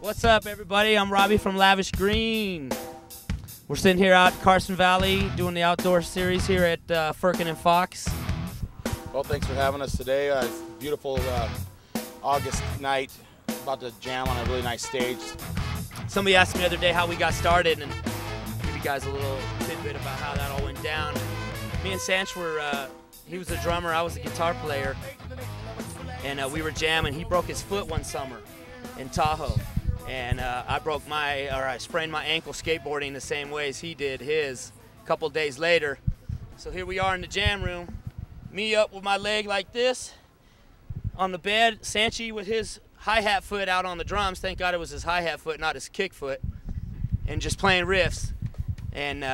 What's up, everybody? I'm Robbie from Lavish Green. We're sitting here out in Carson Valley doing the outdoor series here at Firken and Fox. Well, thanks for having us today. It's a beautiful August night, about to jam on a really nice stage. Somebody asked me the other day how we got started, and I'll give you guys a little tidbit about how that all went down. Me and Sanch were, he was a drummer, I was a guitar player, and we were jamming. He broke his foot one summer in Tahoe, and I sprained my ankle skateboarding the same way as he did his a couple days later. So here we are in the jam room, me up with my leg like this on the bed, Sanchy with his hi-hat foot out on the drums. Thank God it was his hi-hat foot, not his kick foot, and just playing riffs and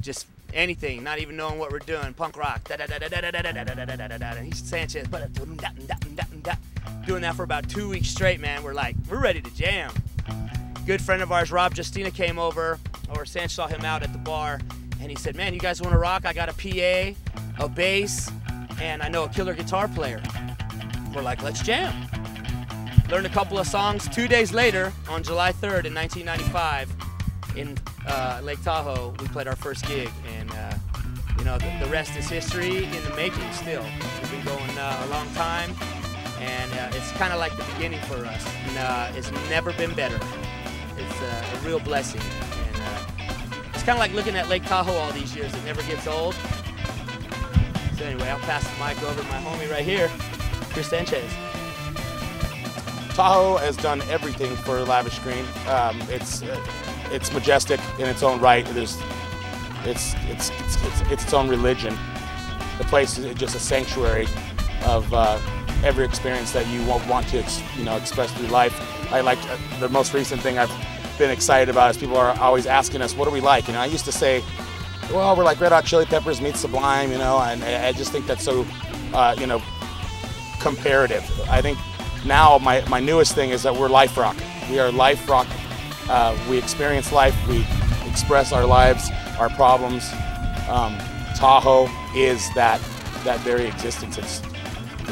just anything, not even knowing what we're doing. Punk rock, and he's Sanchez, doing that for about 2 weeks straight, man. We're ready to jam. Good friend of ours, Rob Justina, came over, or Sanch saw him out at the bar, and he said, man, you guys want to rock? I got a PA, a bass, and I know a killer guitar player. We're like, let's jam. Learned a couple of songs. 2 days later, on July 3rd in 1995, in Lake Tahoe, we played our first gig, and you know, the rest is history in the making still. We've been going a long time, and it's kind of like the beginning for us, and it's never been better. It's a real blessing, and it's kind of like looking at Lake Tahoe all these years. It never gets old. So anyway, I'll pass the mic over to my homie right here, Chris Sanchez. Tahoe has done everything for Lavish Green. It's majestic in its own right. It's its own religion. The place is just a sanctuary of every experience that you want to express through life. I like the most recent thing I've been excited about is people are always asking us, what are we like? I used to say, well, we're like Red Hot Chili Peppers meets Sublime, and I just think that's so comparative. I think now my newest thing is that we're life rock. We are life rock. We experience life. We express our lives, our problems. Tahoe is that very existence.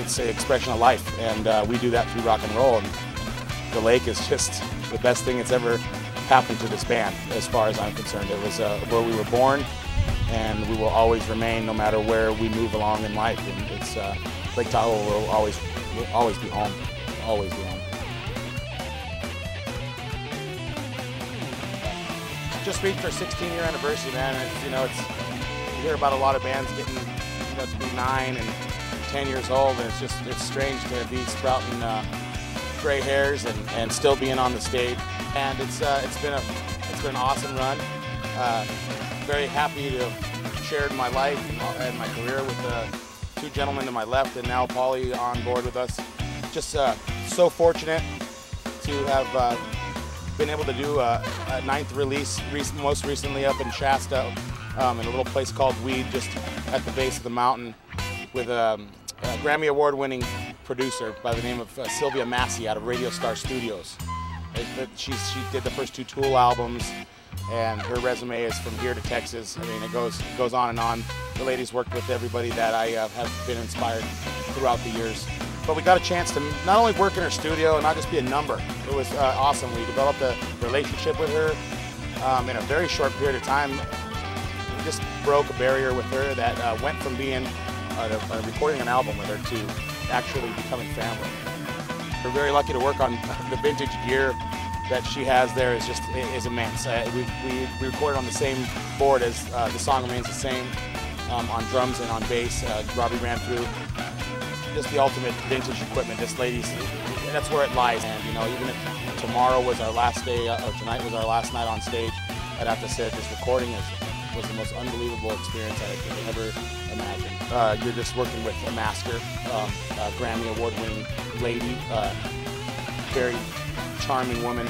It's an expression of life, and we do that through rock and roll. And the lake is just the best thing that's ever happened to this band, as far as I'm concerned. It was where we were born, and we will always remain, no matter where we move along in life. And it's Lake Tahoe will always be home. Always be home. Just reached our 16-year anniversary, man. You hear about a lot of bands getting to be 9 and 10 years old, and it's strange to be sprouting gray hairs and still being on the stage. And it's been an awesome run. Very happy to have shared my life and my career with the 2 gentlemen to my left, and now Paulie on board with us. Just so fortunate to have been able to do a 9th release most recently up in Shasta, in a little place called Weed, just at the base of the mountain, with a Grammy Award-winning producer by the name of Sylvia Massey out of Radio Star Studios. She did the first 2 Tool albums, and her resume is from here to Texas. I mean, it goes on and on. The lady's worked with everybody that I have been inspired throughout the years. But we got a chance to not only work in her studio and not just be a number. It was awesome. We developed a relationship with her in a very short period of time. We just broke a barrier with her that went from being recording an album with her to actually becoming family. We're very lucky to work on the vintage gear that she has there is immense. We recorded on the same board as The Song Remains the Same, on drums and on bass. Robbie ran through just the ultimate vintage equipment. This lady's, that's where it lies. And even if tomorrow was our last day, or tonight was our last night on stage, I'd have to say that this recording was the most unbelievable experience I could ever imagine. You're just working with a master, a Grammy Award-winning lady, very charming woman,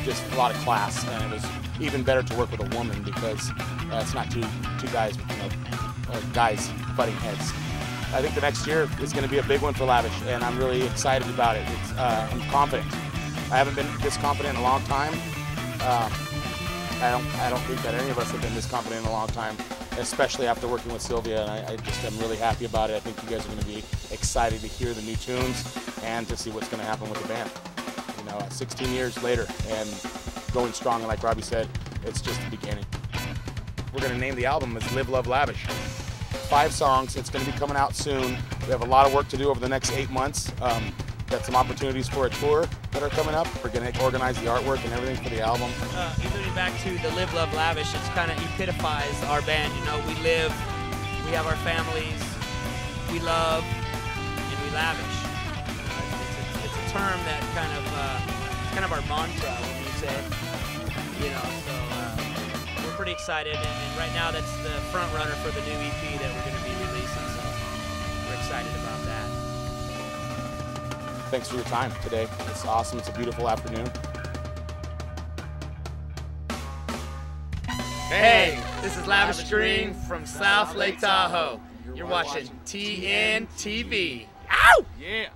just a lot of class, and it was even better to work with a woman because it's not two guys, guys butting heads. I think the next year is going to be a big one for Lavish, and I'm really excited about it. I'm confident. I haven't been this confident in a long time. I don't think that any of us have been this confident in a long time, especially after working with Sylvia, and I'm really happy about it. I think you guys are going to be excited to hear the new tunes and to see what's going to happen with the band. You know, 16 years later and going strong. And like Robbie said, it's just the beginning. We're going to name the album as Live, Love, Lavish. 5 songs. It's going to be coming out soon. We have a lot of work to do over the next 8 months. Got some opportunities for a tour that are coming up. We're going to organize the artwork and everything for the album. Alluding back to the Live, Love, Lavish, it's kind of epitophized our band. You know, we live, we have our families, we love, and we lavish. It's a term that it's kind of our mantra when we say, you know. So we're pretty excited, and right now that's the front runner for the new EP that we're going to be releasing. So we're excited about that. Thanks for your time today. It's awesome. It's a beautiful afternoon. Hey, this is Lavish Green from South Lake Tahoe. You're watching TNTV. Ow! Yeah.